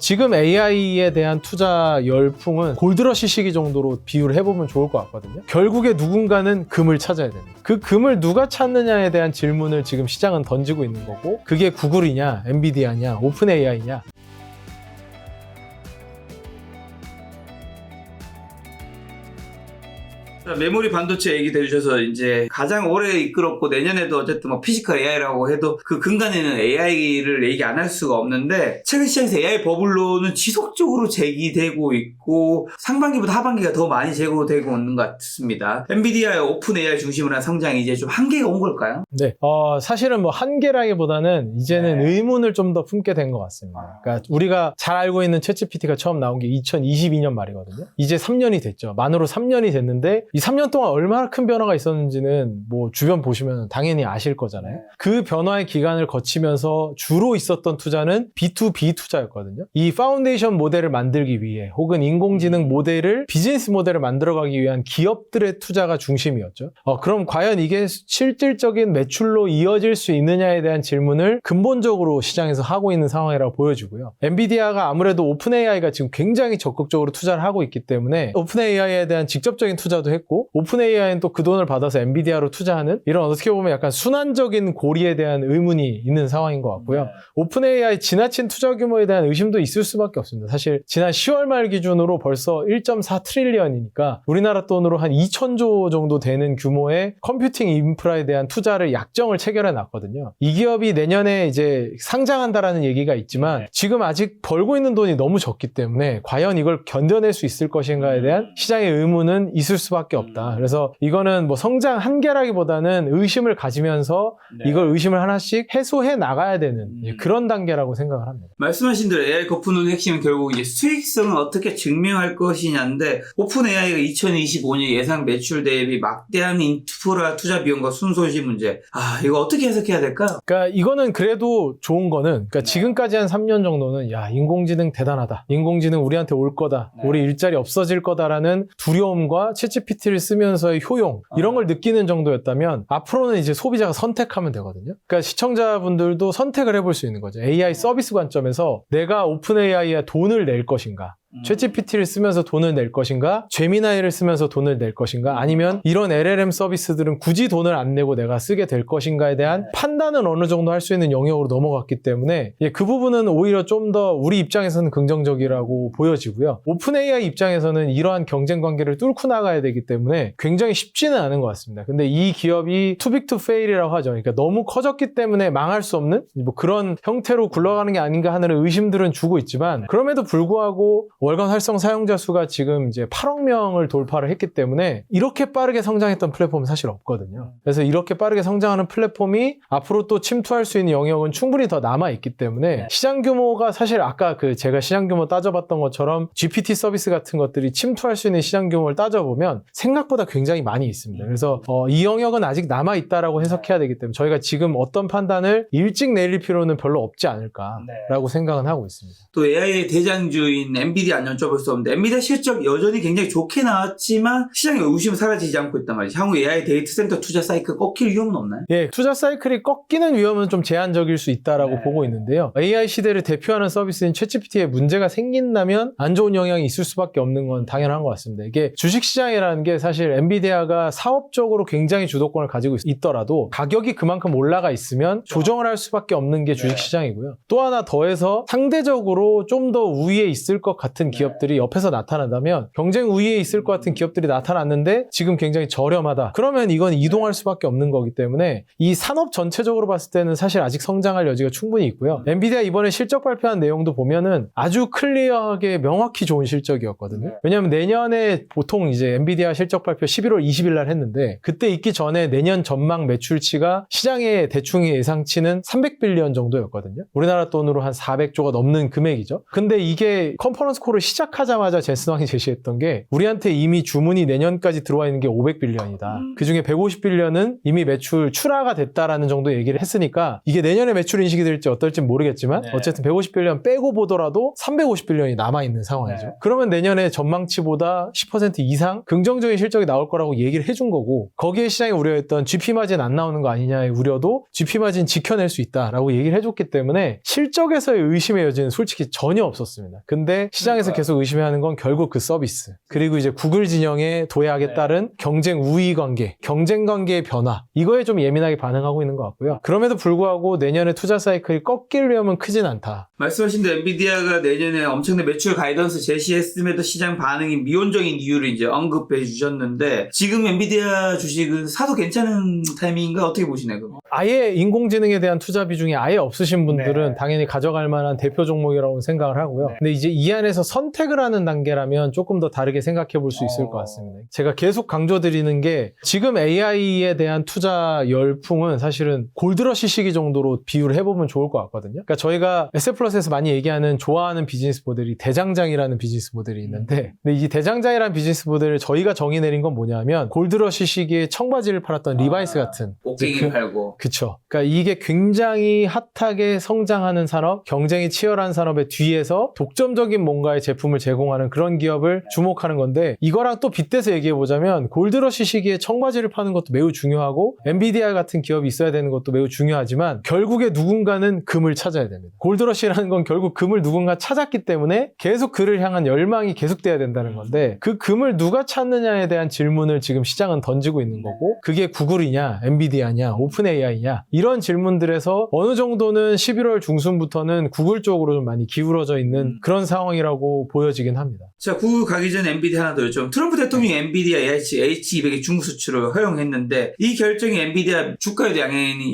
지금 AI에 대한 투자 열풍은 골드러시 시기 정도로 비유를 해보면 좋을 것 같거든요. 결국에 누군가는 금을 찾아야 됩니다. 그 금을 누가 찾느냐에 대한 질문을 지금 시장은 던지고 있는 거고, 그게 구글이냐, 엔비디아냐, 오픈 AI냐. 메모리 반도체 얘기 대주셔서 이제 가장 오래 이끌었고 내년에도 어쨌든 뭐 피지컬 AI라고 해도 그 근간에는 AI를 얘기 안 할 수가 없는데 최근 시장에서 AI 버블론은 지속적으로 제기되고 있고 상반기보다 하반기가 더 많이 제고되고 있는 것 같습니다. 엔비디아의 오픈 AI 중심으로 한 성장이 이제 좀 한계가 온 걸까요? 네, 사실은 뭐 한계라기보다는 이제는 의문을 좀 더 품게 된 것 같습니다. 그러니까 우리가 잘 알고 있는 챗GPT가 처음 나온 게 2022년 말이거든요. 이제 3년이 됐죠. 만으로 3년이 됐는데 이 3년 동안 얼마나 큰 변화가 있었는지는 뭐 주변 보시면 당연히 아실 거잖아요. 그 변화의 기간을 거치면서 주로 있었던 투자는 B2B 투자였거든요. 이 파운데이션 모델을 만들기 위해 혹은 인공지능 모델을 비즈니스 모델을 만들어가기 위한 기업들의 투자가 중심이었죠. 그럼 과연 이게 실질적인 매출로 이어질 수 있느냐에 대한 질문을 근본적으로 시장에서 하고 있는 상황이라고 보여지고요. 엔비디아가 아무래도 오픈 AI가 지금 굉장히 적극적으로 투자를 하고 있기 때문에 오픈 AI에 대한 직접적인 투자도 했고 오픈 AI는 또 그 돈을 받아서 엔비디아로 투자하는 이런 어떻게 보면 약간 순환적인 고리에 대한 의문이 있는 상황인 것 같고요. 오픈 AI 지나친 투자 규모에 대한 의심도 있을 수밖에 없습니다. 사실 지난 10월 말 기준으로 벌써 1.4 트릴리언이니까 우리나라 돈으로 한 2,000조 정도 되는 규모의 컴퓨팅 인프라에 대한 투자를 약정을 체결해 놨거든요. 이 기업이 내년에 이제 상장한다라는 얘기가 있지만 지금 아직 벌고 있는 돈이 너무 적기 때문에 과연 이걸 견뎌낼 수 있을 것인가에 대한 시장의 의문은 있을 수밖에 없다. 그래서 이거는 뭐 성장 한계라기보다는 의심을 가지면서 이걸 의심을 하나씩 해소해 나가야 되는 그런 단계라고 생각을 합니다. 말씀하신 대로 AI 거푸는 핵심은 결국 이제 수익성을 어떻게 증명할 것이냐인데 오픈 AI가 2025년 예상 매출 대비 막대한 인프라 투자 비용과 순손실 문제. 이거 어떻게 해석해야 될까요? 그러니까 이거는 그래도 좋은 거는 그러니까 지금까지 한 3년 정도는 야 인공지능 대단하다. 인공지능 우리한테 올 거다. 우리 일자리 없어질 거다라는 두려움과 챗GPT를 쓰면서의 효용 이런 걸 느끼는 정도였다면 앞으로는 이제 소비자가 선택하면 되거든요. 그러니까 시청자분들도 선택을 해볼 수 있는 거죠. AI 서비스 관점에서 내가 오픈 AI에 돈을 낼 것인가 챗GPT를 쓰면서 돈을 낼 것인가 제미나이를 쓰면서 돈을 낼 것인가 아니면 이런 LLM 서비스들은 굳이 돈을 안 내고 내가 쓰게 될 것인가에 대한 판단은 어느 정도 할 수 있는 영역으로 넘어갔기 때문에 그 부분은 오히려 좀 더 우리 입장에서는 긍정적이라고 보여지고요. 오픈 AI 입장에서는 이러한 경쟁 관계를 뚫고 나가야 되기 때문에 굉장히 쉽지는 않은 것 같습니다. 근데 이 기업이 too big to fail이라고 하죠. 그러니까 너무 커졌기 때문에 망할 수 없는 뭐 그런 형태로 굴러가는 게 아닌가 하는 의심들은 주고 있지만 그럼에도 불구하고 월간 활성 사용자 수가 지금 이제 8억 명을 돌파를 했기 때문에 이렇게 빠르게 성장했던 플랫폼은 사실 없거든요. 그래서 이렇게 빠르게 성장하는 플랫폼이 앞으로 또 침투할 수 있는 영역은 충분히 더 남아있기 때문에 시장 규모가 사실 아까 제가 시장 규모 따져봤던 것처럼 GPT 서비스 같은 것들이 침투할 수 있는 시장 규모를 따져보면 생각보다 굉장히 많이 있습니다. 그래서 이 영역은 아직 남아있다라고 해석해야 되기 때문에 저희가 지금 어떤 판단을 일찍 내릴 필요는 별로 없지 않을까라고 생각은 하고 있습니다. 또 AI의 대장주인 엔비디아 안 여쭤볼 수 없는데 엔비디아 실적 여전히 굉장히 좋게 나왔지만 시장의 의심은 사라지지 않고 있단 말이죠. 향후 AI 데이터 센터 투자 사이클 꺾일 위험은 없나요? 예, 투자 사이클이 꺾이는 위험은 좀 제한적일 수 있다라고 보고 있는데요. AI 시대를 대표하는 서비스인 챗GPT에 문제가 생긴다면 안 좋은 영향이 있을 수밖에 없는 건 당연한 것 같습니다. 이게 주식시장이라는 게 사실 엔비디아가 사업적으로 굉장히 주도권을 가지고 있더라도 가격이 그만큼 올라가 있으면 조정을 할 수밖에 없는 게 주식시장이고요. 또 하나 더해서 상대적으로 좀 더 우위에 있을 것 같은 기업들이 옆에서 나타난다면 경쟁 우위에 있을 것 같은 기업들이 나타났는데 지금 굉장히 저렴하다. 그러면 이건 이동할 수밖에 없는 거기 때문에 이 산업 전체적으로 봤을 때는 사실 아직 성장할 여지가 충분히 있고요. 엔비디아 이번에 실적 발표한 내용도 보면은 아주 클리어하게 명확히 좋은 실적이었거든요. 왜냐하면 내년에 보통 이제 엔비디아 실적 발표 11월 20일 날 했는데 그때 있기 전에 내년 전망 매출치가 시장의 대충 예상치는 300빌리언 정도였거든요. 우리나라 돈으로 한 400조가 넘는 금액이죠. 근데 이게 컨퍼런스 콜을 시작하자마자 젠슨 황이 제시했던 게 우리한테 이미 주문이 내년까지 들어와 있는 게 500빌리언이다. 그중에 150빌리언은 이미 매출 출하가 됐다라는 정도 얘기를 했으니까 이게 내년에 매출 인식이 될지 어떨지 모르겠지만 네. 어쨌든 150빌리언 빼고 보더라도 350빌리언이 남아있는 상황이죠. 네. 그러면 내년에 전망치보다 10% 이상 긍정적인 실적이 나올 거라고 얘기를 해준 거고 거기에 시장이 우려했던 GP 마진 안 나오는 거 아니냐의 우려도 GP 마진 지켜낼 수 있다라고 얘기를 해줬기 때문에 실적에서의 의심의 여지는 솔직히 전혀 없었습니다. 근데 시장에서 계속 의심하는 건 결국 그 서비스 그리고 이제 구글 진영의 도약에 따른 경쟁 우위 관계, 경쟁 관계의 변화 이거에 좀 예민하게 반응하고 있는 것 같고요. 그럼에도 불구하고 내년에 투자 사이클이 꺾일 위험은 크진 않다. 말씀하신 대로 엔비디아가 내년에 엄청난 매출 가이던스 제시했음에도 시장 반응이 미온적인 이유를 이제 언급해 주셨는데 지금 엔비디아 주식은 사도 괜찮은 타이밍인가 어떻게 보시나요? 그럼? 아예 인공지능에 대한 투자 비중이 아예 없으신 분들은 네. 당연히 가져갈 만한 대표 종목이라고 생각을 하고요. 네. 근데 이제 이 안에서 선택을 하는 단계라면 조금 더 다르게 생각해 볼 수 있을 것 같습니다. 제가 계속 강조드리는 게 지금 AI에 대한 투자 열풍은 사실은 골드러시 시기 정도로 비유를 해보면 좋을 것 같거든요. 그러니까 저희가 SF플러스에서 많이 얘기하는 좋아하는 비즈니스 모델이 대장장이라는 비즈니스 모델이 있는데 근데 이 대장장이라는 비즈니스 모델을 저희가 정의 내린 건 뭐냐면 골드러시 시기에 청바지를 팔았던 리바이스 같은 옷갱이 팔고 그쵸. 그러니까 이게 굉장히 핫하게 성장하는 산업, 경쟁이 치열한 산업의 뒤에서 독점적인 뭔가의 제품을 제공하는 그런 기업을 주목하는 건데 이거랑 또 빗대서 얘기해보자면 골드러시 시기에 청바지를 파는 것도 매우 중요하고 엔비디아 같은 기업이 있어야 되는 것도 매우 중요하지만 결국에 누군가는 금을 찾아야 됩니다. 골드러시라는 건 결국 금을 누군가 찾았기 때문에 계속 그를 향한 열망이 계속돼야 된다는 건데 그 금을 누가 찾느냐에 대한 질문을 지금 시장은 던지고 있는 거고 그게 구글이냐, 엔비디아냐, 오픈 AI냐 이런 질문들에서 어느 정도는 11월 중순부터는 구글 쪽으로 좀 많이 기울어져 있는 그런 상황이라고 보여지긴 합니다. 자, 구글 가기 전에 엔비디아 하나 더 여쭤보면 트럼프 대통령이 엔비디아 H200의 중국 수출을 허용했는데 이 결정이 엔비디아 주가에도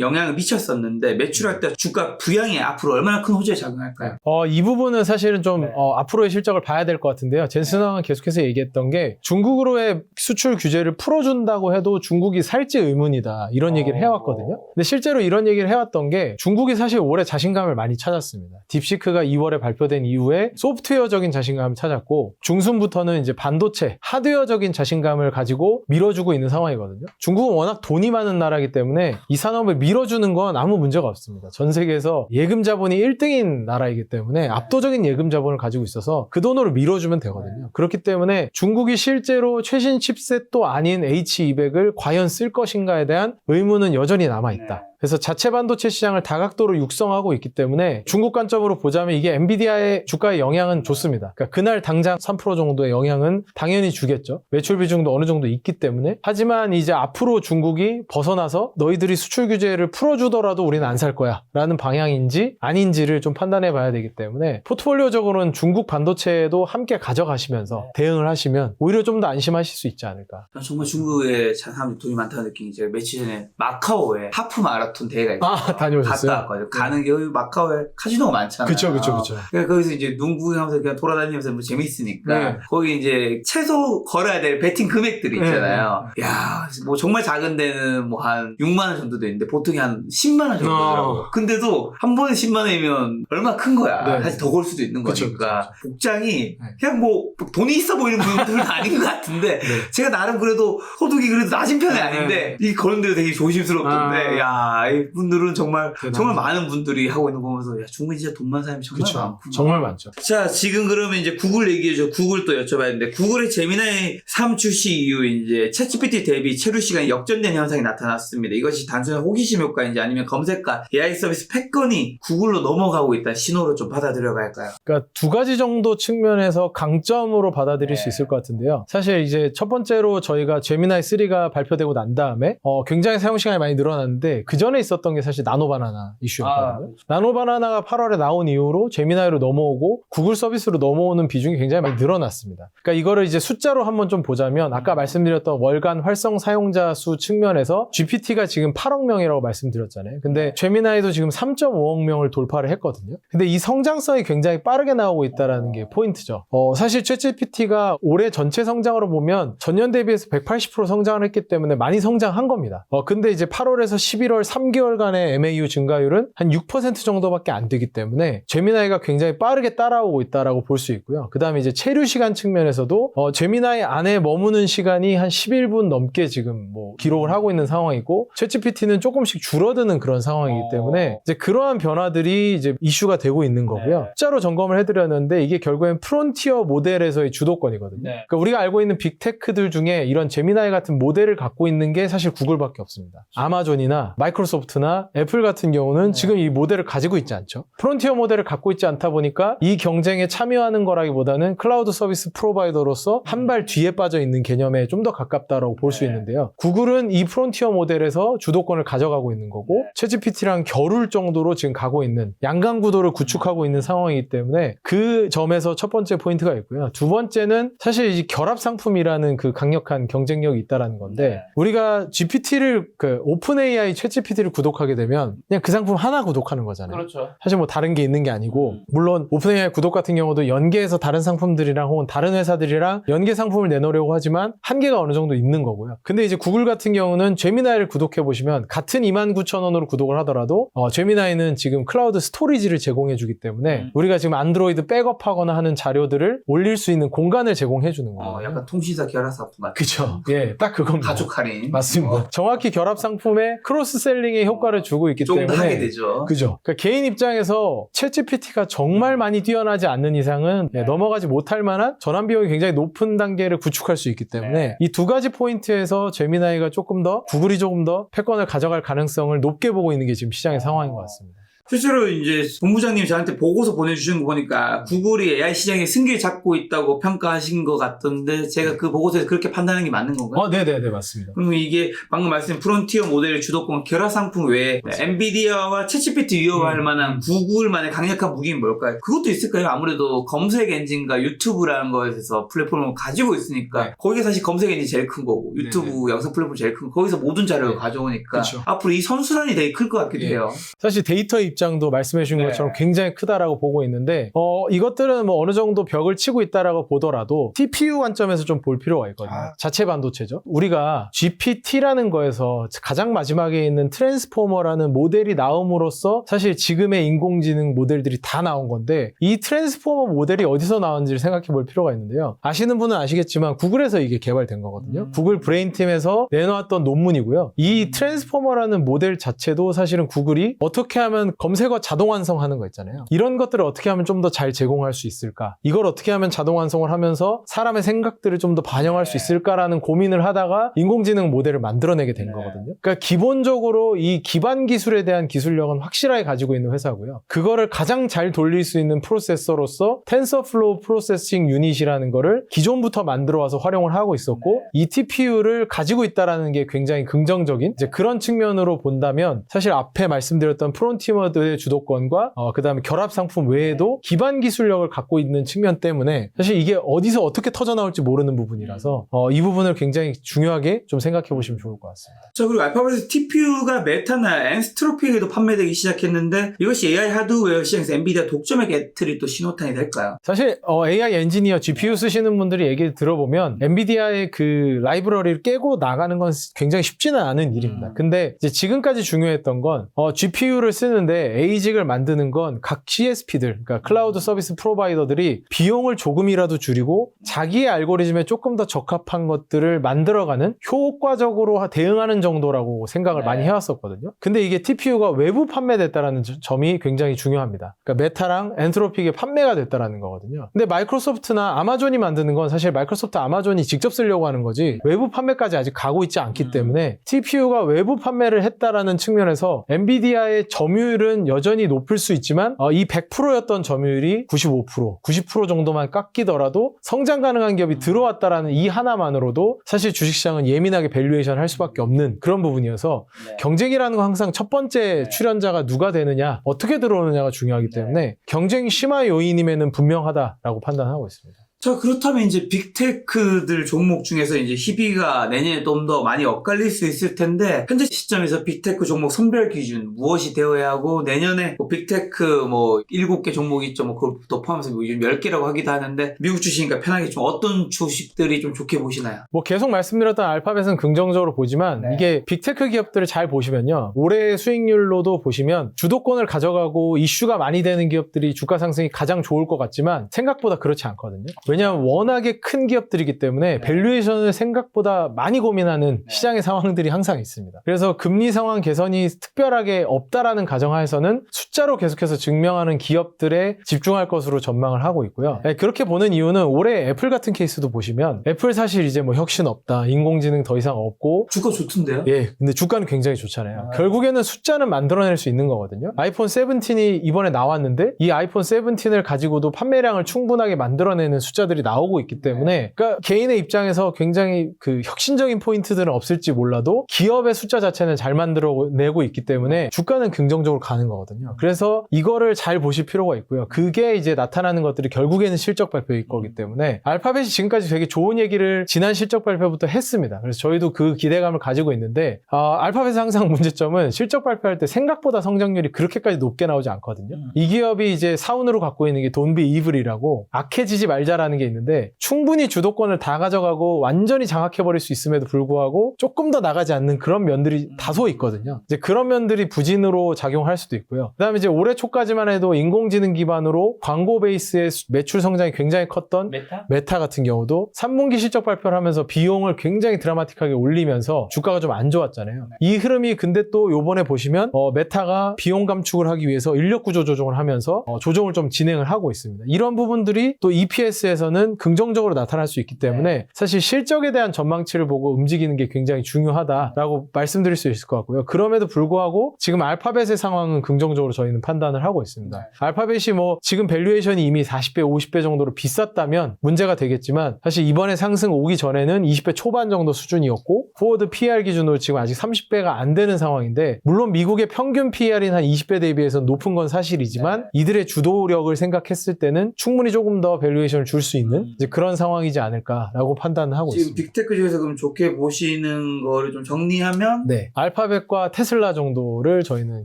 영향을 미쳤었는데 매출할 때 주가 부양이 앞으로 얼마나 큰 호재에 작용할까요? 이 부분은 사실은 좀 네. 앞으로의 실적을 봐야 될 것 같은데요. 젠슨 황은 계속해서 얘기했던 게 중국으로의 수출 규제를 풀어준다고 해도 중국이 살지 의문이다 이런 얘기를 해왔거든요. 근데 실제로 이런 얘기를 해왔던 게 중국이 사실 올해 자신감을 많이 찾았습니다. 딥시크가 2월에 발표된 이후에 소프트웨어적인 자신감을 찾았고 중순부터는 이제 반도체, 하드웨어적인 자신감을 가지고 밀어주고 있는 상황이거든요. 중국은 워낙 돈이 많은 나라이기 때문에 이 산업을 밀어주는 건 아무 문제가 없습니다. 전 세계에서 예금 자본이 1등인 나라이기 때문에 압도적인 예금 자본을 가지고 있어서 그 돈으로 밀어주면 되거든요. 그렇기 때문에 중국이 실제로 최신 칩셋도 아닌 H200을 과연 쓸 것인가에 대한 의문은 여전히 남아있다. 그래서 자체 반도체 시장을 다각도로 육성하고 있기 때문에 중국 관점으로 보자면 이게 엔비디아의 주가에 영향은 좋습니다. 그러니까 그날 당장 3% 정도의 영향은 당연히 주겠죠. 매출 비중도 어느 정도 있기 때문에. 하지만 이제 앞으로 중국이 벗어나서 너희들이 수출 규제를 풀어주더라도 우리는 안 살 거야 라는 방향인지 아닌지를 좀 판단해 봐야 되기 때문에 포트폴리오적으로는 중국 반도체도 함께 가져가시면서 대응을 하시면 오히려 좀 더 안심하실 수 있지 않을까. 정말 중국에 사람들이 돈이 많다는 느낌이 제가 며칠 전에 마카오에 하프 마라톤 대회가 있어요. 다녀오셨어요? 갔다 왔거든요. 가는 게 여기 마카오에 카지노가 많잖아요. 그쵸. 그러니까 거기서 이제 농구하면서 그냥 돌아다니면서 뭐 재밌으니까 네. 거기 이제 최소 걸어야 될 베팅 금액들이 있잖아요. 야, 뭐 정말 작은 데는 뭐 한 6만 원 정도도 있는데 보통이 한 10만 원 정도 되더라고요. 근데도 한 번에 10만 원이면 얼마 큰 거야. 네. 사실 더 걸 수도 있는 그쵸, 거니까. 복장이 네. 그냥 뭐 돈이 있어 보이는 분들은 아닌 것 같은데 제가 나름 그래도 소득이 그래도 낮은 편이 아닌데 이 거는 데도 되게 조심스럽던데 야, 이분들은 정말 많은 분들이 하고 있는 거 보면서 야, 중국에 진짜 돈 많은 사람이 정말 많구나. 정말 많죠. 자, 지금 그러면 이제 구글 얘기해줘. 구글 또 여쭤봐야 되는데, 구글의 제미나이 3 출시 이후 이제 챗GPT 대비 체류 시간이 역전된 현상이 나타났습니다. 이것이 단순한 호기심 효과인지 아니면 검색과 AI 서비스 패권이 구글로 넘어가고 있다는 신호로 좀 받아들여야 할까요? 그러니까 두 가지 정도 측면에서 강점으로 받아들일 수 있을 것 같은데요. 사실 이제 첫 번째로 저희가 제미나이 3가 발표되고 난 다음에 굉장히 사용 시간이 많이 늘어났는데 그 전에 있었던 게 사실 나노바나나 이슈였거든요. 나노바나나가 8월에 나온 이후로 제미나이로 넘어오고 구글 서비스로 넘어오는 비중이 굉장히 많이 늘어났습니다. 그러니까 이거를 이제 숫자로 한번 좀 보자면 아까 말씀드렸던 월간 활성 사용자 수 측면에서 GPT가 지금 8억 명이라고 말씀드렸잖아요. 근데 제미나이도 지금 3.5억 명을 돌파를 했거든요. 근데 이 성장성이 굉장히 빠르게 나오고 있다는 게 포인트죠. 사실 챗GPT가 올해 전체 성장으로 보면 전년 대비해서 180% 성장을 했기 때문에 많이 성장한 겁니다. 근데 이제 8월에서 11월 3개월간의 MAU 증가율은 한 6% 정도밖에 안 되기 때문에 제미나이가 굉장히 빠르게 따라오고 있다라고 볼 수 있고요. 그 다음에 이제 체류 시간 측면에서도 제미나이 안에 머무는 시간이 한 11분 넘게 지금 뭐 기록을 하고 있는 상황이고 챗GPT는 조금씩 줄어드는 그런 상황이기 때문에 이제 그러한 변화들이 이제 이슈가 되고 있는 거고요. 숫자로 점검을 해드렸는데 이게 결국엔 프론티어 모델에서의 주도권이거든요. 그러니까 우리가 알고 있는 빅테크들 중에 이런 제미나이 같은 모델을 갖고 있는 게 사실 구글밖에 없습니다. 아마존이나 마이크로소프트나 애플 같은 경우는 지금 이 모델을 가지고 있지 않죠. 프론티어 모델을 갖고 있지 않다 보니까 이 경쟁에 참여하는 거라기보다는 클라우드 서비스 프로바이더로서 한 발 뒤에 빠져 있는 개념에 좀 더 가깝다라고 볼 수 있는데요. 구글은 이 프론티어 모델에서 주도권을 가져가고 있는 거고 챗GPT랑 겨룰 정도로 지금 가고 있는 양강 구도를 구축하고 있는 상황이기 때문에 그 점에서 첫 번째 포인트가 있고요. 두 번째는 사실 이 결합 상품이라는 그 강력한 경쟁력이 있다라는 건데 우리가 GPT를 오픈 AI 챗GPT를 구독하게 되면 그냥 그 상품 하나 구독하는 거잖아요. 그렇죠. 사실 뭐 다른 게 있는 게 아니고 물론 오픈 AI 구독 같은 경우도 연계해서 다른 상품들이랑 혹은 다른 회사들이랑 연계 상품을 내놓으려고 하지만 한계가 어느 정도 있는 거고요. 근데 이제 구글 같은 경우는 제미나이를 구독해 보시면 같은 29,000원으로 구독을 하더라도 제미나이는 지금 클라우드 스토리지를 제공해 주기 때문에 우리가 지금 안드로이드 백업하거나 하는 자료들을 올릴 수 있는 공간을 제공해 주는 거예요. 약간 통신사 결합 상품 같은. 그쵸. 예, 딱 그겁니다. 가족 할인. 맞습니다. 정확히 결합 상품에 크로스셀링의 효과를 주고 있기 좀 때문에 더 하게 되죠. 그죠. 그러니까 개인 입장에서 챗GPT가 정말 많이 뛰어나지 않는 이상은 넘어가지 못할 만한 전환 비용이 굉장히 높은 단계를 구축할 수 있기 때문에 이 두 가지 포인트에서 제미나이가 조금 더 구글이 조금 더 패권을 가져갈 가능성을 높게 보고 있는 게 지금 시장의 상황인 것 같습니다. 실제로 이제 본부장님이 저한테 보고서 보내주신 거 보니까 구글이 AI 시장에 승기를 잡고 있다고 평가하신 것 같던데 제가 그 보고서에서 그렇게 판단하는 게 맞는 건가요? 네네네, 맞습니다. 그럼 이게 방금 말씀드린 프론티어 모델의 주도권 결합 상품 외에 엔비디아와 챗GPT 위협할 만한 구글만의 강력한 무기는 뭘까요? 그것도 있을까요? 아무래도 검색 엔진과 유튜브라는 거에서 플랫폼을 가지고 있으니까 거기가 사실 검색 엔진이 제일 큰 거고 유튜브 영상 플랫폼이 제일 큰 거고 거기서 모든 자료를 가져오니까 그쵸. 앞으로 이 선순환이 되게 클 것 같기도 해요. 사실 데이터 입장도 말씀해 주신 것처럼 굉장히 크다라고 보고 있는데 이것들은 뭐 어느 정도 벽을 치고 있다라고 보더라도 TPU 관점에서 좀 볼 필요가 있거든요. 자체 반도체죠. 우리가 GPT라는 거에서 가장 마지막에 있는 트랜스포머라는 모델이 나옴으로써 사실 지금의 인공지능 모델들이 다 나온 건데 이 트랜스포머 모델이 어디서 나왔는지를 생각해 볼 필요가 있는데요. 아시는 분은 아시겠지만 구글에서 이게 개발된 거거든요. 구글 브레인팀에서 내놓았던 논문이고요. 이 트랜스포머라는 모델 자체도 사실은 구글이 어떻게 하면 검색어 자동 완성하는 거 있잖아요. 이런 것들을 어떻게 하면 좀 더 잘 제공할 수 있을까? 이걸 어떻게 하면 자동 완성을 하면서 사람의 생각들을 좀 더 반영할 수 있을까라는 고민을 하다가 인공지능 모델을 만들어내게 된 거거든요. 그러니까 기본적으로 이 기반 기술에 대한 기술력은 확실하게 가지고 있는 회사고요. 그거를 가장 잘 돌릴 수 있는 프로세서로서 텐서플로우 프로세싱 유닛이라는 거를 기존부터 만들어 와서 활용을 하고 있었고 이 TPU를 가지고 있다라는 게 굉장히 긍정적인 이제 그런 측면으로 본다면 사실 앞에 말씀드렸던 프론티어들의 주도권과 그다음에 결합 상품 외에도 기반 기술력을 갖고 있는 측면 때문에 사실 이게 어디서 어떻게 터져 나올지 모르는 부분이라서 이 부분을 굉장히 중요하게 좀 생각해 보시면 좋을 것 같습니다. 자, 그리고 알파벳에서 TPU가 메타나 엔스트로픽에도 판매되기 시작했는데 이것이 AI 하드웨어 시장에서 엔비디아 독점의 개틀이 또 신호탄이 될까요? 사실 AI 엔지니어 GPU 쓰시는 분들이 얘기를 들어보면 엔비디아의 그 라이브러리를 깨고 나가는 건 굉장히 쉽지는 않은 일입니다. 근데 이제 지금까지 중요했던 건 GPU를 쓰는데 ASIC을 만드는 건 각 CSP들, 그러니까 클라우드 서비스 프로바이더들이 비용을 조금이라도 줄이고 자기의 알고리즘에 조금 더 적합한 것들을 만들어가는 효과적으로 대응하는 정도라고 생각을 많이 해왔었거든요. 근데 이게 TPU가 외부 판매됐다는 점이 굉장히 중요합니다. 그러니까 메타랑 엔트로픽에 판매가 됐다는 거거든요. 근데 마이크로소프트나 아마존이 만드는 건 사실 마이크로소프트, 아마존이 직접 쓰려고 하는 거지 외부 판매까지 아직 가고 있지 않기 때문에 TPU가 외부 판매를 했다라는 측면에서 엔비디아의 점유율은 여전히 높을 수 있지만 이 100%였던 점유율이 95%, 90% 정도만 깎이더라도 성장 가능한 기업이 들어왔다라는 이 하나만으로도 사실 주식시장은 예민하게 밸류에이션 할 수밖에 없는 그런 부분이어서 경쟁이라는 건 항상 첫 번째 출연자가 누가 되느냐, 어떻게 들어오느냐가 중요하기 때문에 경쟁 심화 요인임에는 분명하다라고 판단하고 있습니다. 자, 그렇다면 이제 빅테크들 종목 중에서 이제 희비가 내년에 좀 더 많이 엇갈릴 수 있을 텐데, 현재 시점에서 빅테크 종목 선별 기준 무엇이 되어야 하고, 내년에 뭐 빅테크 뭐 7개 종목이 있죠. 뭐 그것도 포함해서 뭐 요즘 10개라고 하기도 하는데, 미국 주식이니까 편하게 좀 어떤 주식들이 좀 좋게 보시나요? 뭐 계속 말씀드렸던 알파벳은 긍정적으로 보지만 네. 이게 빅테크 기업들을 잘 보시면요. 올해 수익률로도 보시면 주도권을 가져가고 이슈가 많이 되는 기업들이 주가 상승이 가장 좋을 것 같지만 생각보다 그렇지 않거든요. 왜냐하면 워낙에 큰 기업들이기 때문에 밸류에이션을 생각보다 많이 고민하는 시장의 상황들이 항상 있습니다. 그래서 금리 상황 개선이 특별하게 없다라는 가정하에서는 숫자로 계속해서 증명하는 기업들에 집중할 것으로 전망을 하고 있고요. 그렇게 보는 이유는 올해 애플 같은 케이스도 보시면 애플 사실 이제 뭐 혁신 없다, 인공지능 더 이상 없고 주가 좋던데요? 예, 근데 주가는 굉장히 좋잖아요. 결국에는 숫자는 만들어낼 수 있는 거거든요. 아이폰 17이 이번에 나왔는데 이 아이폰 17을 가지고도 판매량을 충분하게 만들어내는 숫자들이 나오고 있기 때문에 그러니까 개인의 입장에서 굉장히 그 혁신적인 포인트들은 없을지 몰라도 기업의 숫자 자체는 잘 만들어내고 있기 때문에 주가는 긍정적으로 가는 거거든요. 그래서 이거를 잘 보실 필요가 있고요. 그게 이제 나타나는 것들이 결국에는 실적 발표일 거기 때문에 알파벳이 지금까지 되게 좋은 얘기를 지난 실적 발표부터 했습니다. 그래서 저희도 그 기대감을 가지고 있는데 알파벳의 항상 문제점은 실적 발표할 때 생각보다 성장률이 그렇게까지 높게 나오지 않거든요. 이 기업이 이제 사운으로 갖고 있는 게 Don't be evil이라고 악해지지 말자라는 게 있는데 충분히 주도권을 다 가져가고 완전히 장악해버릴 수 있음에도 불구하고 조금 더 나가지 않는 그런 면들이 다소 있거든요. 이제 그런 면들이 부진으로 작용할 수도 있고요. 그 다음에 이제 올해 초까지만 해도 인공지능 기반으로 광고 베이스의 매출 성장이 굉장히 컸던 메타 같은 경우도 3분기 실적 발표를 하면서 비용을 굉장히 드라마틱하게 올리면서 주가가 좀 안 좋았잖아요. 이 흐름이 근데 또 요번에 보시면 메타가 비용 감축을 하기 위해서 인력 구조 조정을 하면서 조정을 좀 진행을 하고 있습니다. 이런 부분들이 또 EPS에서는 긍정적으로 나타날 수 있기 때문에 사실 실적에 대한 전망치를 보고 움직이는 게 굉장히 중요하다라고 말씀드릴 수 있을 것 같고요. 그럼에도 불구하고 지금 알파벳의 상황은 긍정적으로 저희는 판단을 하고 있습니다. 알파벳이 뭐 지금 밸류에이션이 이미 40배, 50배 정도로 비쌌다면 문제가 되겠지만 사실 이번에 상승 오기 전에는 20배 초반 정도 수준이었고 포워드 PER 기준으로 지금 아직 30배가 안 되는 상황인데 물론 미국의 평균 PER인 한 20배 대비해서 높은 건 사실이지만 이들의 주도력을 생각했을 때는 충분히 조금 더 밸류에이션을 줄 수 있는 이제 그런 상황이지 않을까라고 판단을 하고 지금 있습니다. 빅테크 중에서 그럼 좋게 보시는 거를 좀 정리하면 네, 알파벳과 테슬라 정도를 저희는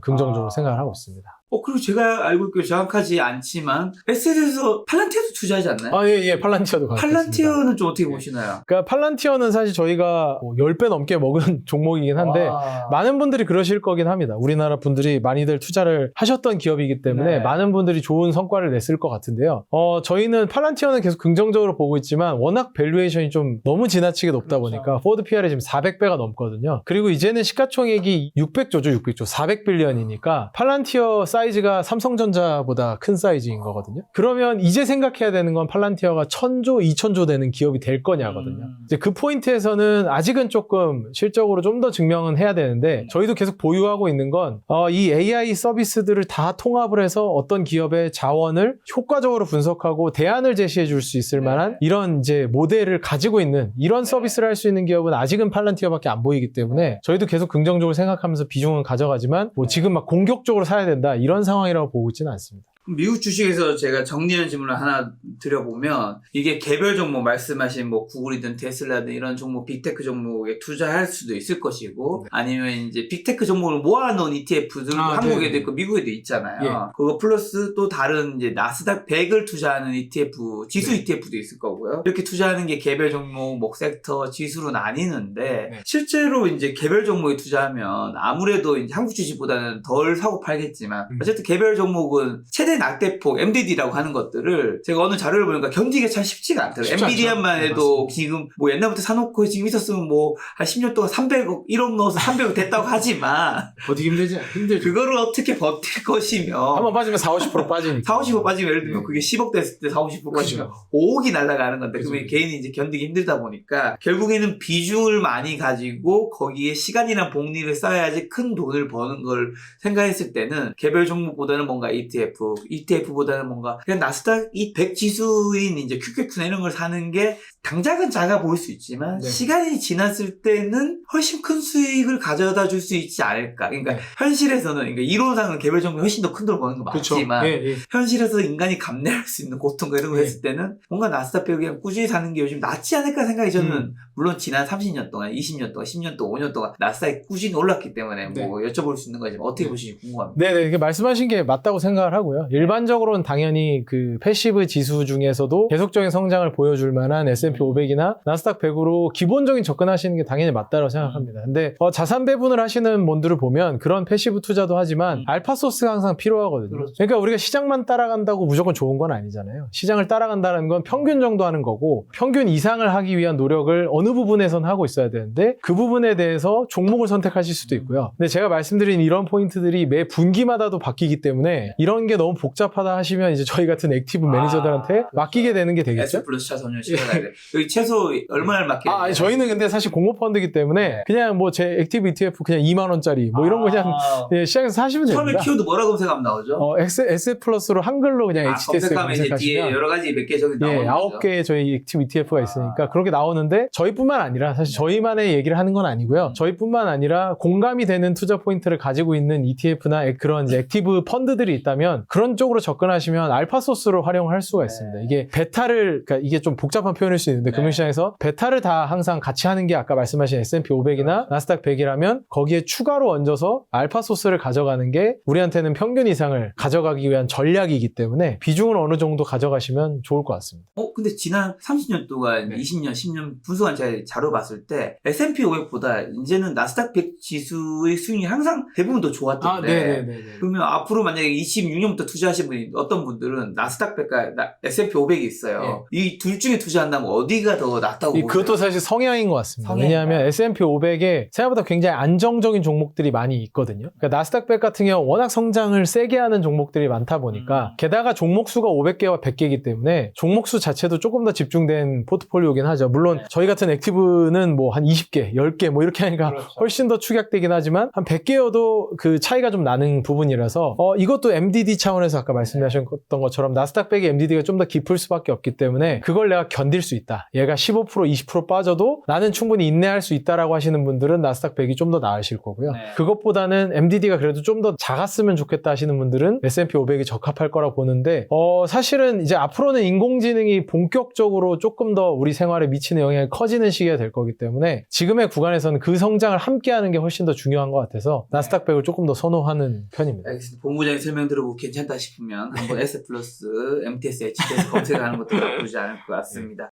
긍정적으로 생각을 하고 있습니다. 그리고 제가 알고 있고 정확하지 않지만 SL에서 팔란티어도 투자하지 않나요? 예, 팔란티어도 가고 있습니다. 팔란티어는 좀 어떻게 보시나요? 그러니까 팔란티어는 사실 저희가 10배 넘게 먹은 종목이긴 한데 많은 분들이 그러실 거긴 합니다. 우리나라 분들이 많이들 투자를 하셨던 기업이기 때문에 많은 분들이 좋은 성과를 냈을 것 같은데요. 저희는 팔란티어는 계속 긍정적으로 보고 있지만 워낙 밸류에이션이 좀 너무 지나치게 높다 보니까 포워드 PR이 지금 400배가 넘거든요. 그리고 이제는 시가총액이 600조죠. 400빌리언이니까 팔란티어 사이즈가 삼성전자보다 큰 사이즈인 거거든요. 그러면 이제 생각해야 되는 건 팔란티어가 1000조, 2000조 되는 기업이 될 거냐거든요. 이제 그 포인트에서는 아직은 조금 실적으로 좀 더 증명은 해야 되는데 저희도 계속 보유하고 있는 건 이 AI 서비스들을 다 통합을 해서 어떤 기업의 자원을 효과적으로 분석하고 대안을 제시해 줄 수 있을 만한 이런 이제 모델을 가지고 있는 이런 서비스를 할 수 있는 기업은 아직은 팔란티어밖에 안 보이기 때문에 저희도 계속 긍정적으로 생각하면서 비중은 가져가지만 뭐 지금 막 공격적으로 사야 된다 이런 상황이라고 보고 있지는 않습니다. 미국 주식에서 제가 정리하는 질문을 하나 드려보면 이게 개별 종목 말씀하신 뭐 구글이든 테슬라든 이런 종목 빅테크 종목에 투자할 수도 있을 것이고 아니면 이제 빅테크 종목을 모아놓은 ETF들도 한국에도 있고 미국에도 있잖아요. 그거 플러스 또 다른 이제 나스닥 100을 투자하는 ETF, 지수 ETF도 있을 거고요. 이렇게 투자하는 게 개별 종목, 뭐 섹터, 지수로 나뉘는데 실제로 이제 개별 종목에 투자하면 아무래도 이제 한국 주식보다는 덜 사고 팔겠지만 어쨌든 개별 종목은 최대 낙대폭, MDD라고 하는 것들을 제가 어느 자료를 보니까 견디기가 참 쉽지가 않더라고요. MDD만 해도 지금 뭐 옛날부터 사놓고 지금 있었으면 뭐 한 10년 동안 300억, 1억 넣어서 300억 됐다고 하지만 버티기 힘들죠. 그거를 어떻게 버틸 것이며 한번 빠지면 40~50% 빠지니까 40~50% 빠지면 예를 들면 그게 10억 됐을 때 40~50% 빠지면 5억이 날아가는 건데 그러면 개인이 이제 견디기 힘들다 보니까 결국에는 비중을 많이 가지고 거기에 시간이랑 복리를 쌓아야지 큰 돈을 버는 걸 생각했을 때는 개별 종목보다는 뭔가 ETF ETF보다는 뭔가 그냥 나스닥 이 100 지수인 이제 QQQ나 이런 걸 사는 게 당장은 작아 보일 수 있지만 네. 시간이 지났을 때는 훨씬 큰 수익을 가져다 줄 수 있지 않을까. 그러니까 네. 현실에서는 그러니까 이론상은 개별 정보이 훨씬 더 큰 돈을 버는 거 그쵸. 맞지만 예. 현실에서 인간이 감내할 수 있는 고통과 이런 거 네. 했을 때는 뭔가 나스닥 100을 그냥 꾸준히 사는 게 요즘 낫지 않을까 생각이 저는 물론 지난 30년 동안 20년 동안 10년 동안 5년 동안 나스닥이 꾸준히 올랐기 때문에 뭐 여쭤볼 수 있는 거지만 어떻게 보시는지 궁금합니다. 네네, 이게 말씀하신 게 맞다고 생각을 하고요. 일반적으로는 당연히 그 패시브 지수 중에서도 계속적인 성장을 보여줄 만한 S&P 500이나 나스닥 100으로 기본적인 접근하시는 게 당연히 맞다고 생각합니다. 근데 자산 배분을 하시는 분들을 보면 그런 패시브 투자도 하지만 알파 소스가 항상 필요하거든요. 그렇죠. 그러니까 우리가 시장만 따라간다고 무조건 좋은 건 아니잖아요. 시장을 따라간다는 건 평균 정도 하는 거고 평균 이상을 하기 위한 노력을 어느 부분에선 하고 있어야 되는데 그 부분에 대해서 종목을 선택하실 수도 있고요. 근데 제가 말씀드린 이런 포인트들이 매 분기마다도 바뀌기 때문에 이런 게 너무 복잡하다 하시면 이제 저희 같은 액티브 매니저들한테 맡기게 되는 게 되겠죠. S 플러스 차선을 시켜가야 돼. 여기 최소 얼마를 맡겨야 돼? 아니, 저희는 근데 사실 공모펀드이기 때문에 그냥 뭐 제 액티브 ETF 그냥 2만 원짜리 뭐 이런 거 그냥 예, 시장에서 사시면 처음에 됩니다. 키워드 뭐라 검색하면 나오죠? S 플러스로 한글로 그냥 HTS 검색하면 이제 뒤에 검색하시면 여러 가지 몇 개 적이 예, 나오는 9개의 저희 액티브 ETF가 있으니까 그렇게 나오는데 저희뿐만 아니라 사실 저희만의 얘기를 하는 건 아니고요. 저희뿐만 아니라 공감이 되는 투자 포인트를 가지고 있는 ETF나 그런 이제 액티브 펀드들이 있다면 그런 쪽으로 접근하시면 알파 소스로 활용할 수가 있습니다. 이게 베타를 그러니까 이게 좀 복잡한 표현일 수 있는데 금융시장에서 베타를 다 항상 같이 하는 게 아까 말씀하신 S&P 500이나 나스닥 100이라면 거기에 추가로 얹어서 알파 소스를 가져가는 게 우리한테는 평균 이상을 가져가기 위한 전략이기 때문에 비중을 어느 정도 가져가시면 좋을 것 같습니다. 근데 지난 30년 동안 20년, 10년 분석한 제 자료 봤을 때 S&P 500보다 이제는 나스닥 100 지수의 수익이 항상 대부분 더 좋았던데 네네네. 그러면 앞으로 만약에 26년부터 투자하신 분이 어떤 분들은 나스닥 100과 S&P 500이 있어요. 이 둘 중에 투자한다면 어디가 더 낫다고 보세요? 그것도 사실 성향인 것 같습니다. 성향인가요? 왜냐하면 S&P 500에 생각보다 굉장히 안정적인 종목들이 많이 있거든요. 그러니까 나스닥 100 같은 경우 워낙 성장을 세게 하는 종목들이 많다 보니까 게다가 종목 수가 500개와 100개이기 때문에 종목 수 자체도 조금 더 집중된 포트폴리오긴 하죠. 물론 저희 같은 액티브는 뭐 한 20개, 10개 뭐 이렇게 하니까 훨씬 더 축약되긴 하지만 한 100개여도 그 차이가 좀 나는 부분이라서 이것도 MDD 차원에서 아까 말씀하셨던 것처럼 나스닥 100의 MDD가 좀 더 깊을 수밖에 없기 때문에 그걸 내가 견딜 수 있다. 얘가 15% 20% 빠져도 나는 충분히 인내할 수 있다라고 하시는 분들은 나스닥 100이 좀 더 나으실 거고요. 그것보다는 MDD가 그래도 좀 더 작았으면 좋겠다 하시는 분들은 S&P 500이 적합할 거라 보는데 사실은 이제 앞으로는 인공지능이 본격적으로 조금 더 우리 생활에 미치는 영향이 커지는 시기가 될 거기 때문에 지금의 구간에서는 그 성장을 함께하는 게 훨씬 더 중요한 것 같아서 나스닥 100을 조금 더 선호하는 편입니다. 알겠습니다. 본부장님 설명 들어보고 괜찮다 싶으면 한번 S 플러스 MTS, HTS 검색하는 것도 나쁘지 않을 것 같습니다.